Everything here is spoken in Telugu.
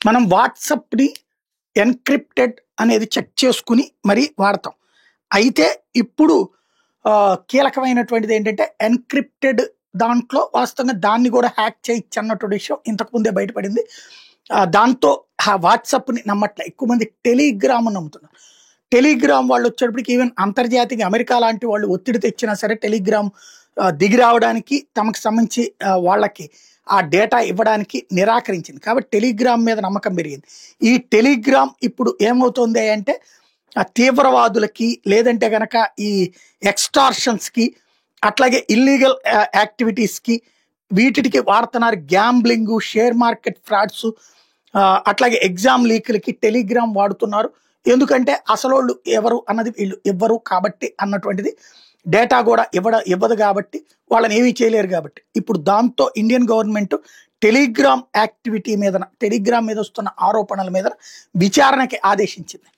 మనం వాట్సాప్‌ని ఎన్‌క్రిప్టెడ్ అనేది చెక్ చేసుకొని మరి వాడతాం. అయితే ఇప్పుడు కీలకమైనటువంటిదేంటంటే ఎన్‌క్రిప్టెడ్ దాంట్లో వాస్తవంగా దాన్ని గూడా హ్యాక్ చేయొచ్చన్నటువంటి విషయం ఇంతకు ముందే బయటపడింది. దాంతో వాట్సాప్‌ని నమ్మట్లే. ఎక్కువ మంది టెలిగ్రామ్‌ని నమ్ముతున్నారు. టెలిగ్రామ్ వాళ్ళొచ్చేటప్పటికి ఈవెన్ అంతర్జాతీయంగా అమెరికా లాంటి వాళ్ళు ఒత్తిడి తెచ్చినా సరే టెలిగ్రామ్ దిగి రావడానికి తమకు సంబంధించి వాళ్ళకి ఆ డేటా ఇవ్వడానికి నిరాకరించింది. కాబట్టి టెలిగ్రామ్ మీద నమ్మకం పెరిగింది. ఈ టెలిగ్రామ్ ఇప్పుడు ఏమవుతోంది అంటే తీవ్రవాదులకి లేదంటే గనక ఈ ఎక్స్‌టార్షన్స్‌కి అట్లాగే ఇల్లీగల్ యాక్టివిటీస్‌కి వీటికి వాడుతున్నారు. గ్యాంబ్లింగు, షేర్ మార్కెట్ ఫ్రాడ్సు అట్లాగే ఎగ్జామ్ లీకులకి టెలిగ్రామ్ వాడుతున్నారు. ఎందుకంటే అసలోళ్ళు ఎవరు అన్నది వీళ్ళు ఇవ్వరు కాబట్టి అన్నటువంటిది డేటా కూడా ఇవ్వదు కాబట్టి వాళ్ళని ఏమీ చేయలేరు కాబట్టి. ఇప్పుడు దాంతో ఇండియన్ గవర్నమెంట్ టెలిగ్రామ్ యాక్టివిటీ మీద టెలిగ్రామ్ మీద వస్తున్న ఆరోపణల మీద విచారణకి ఆదేశించింది.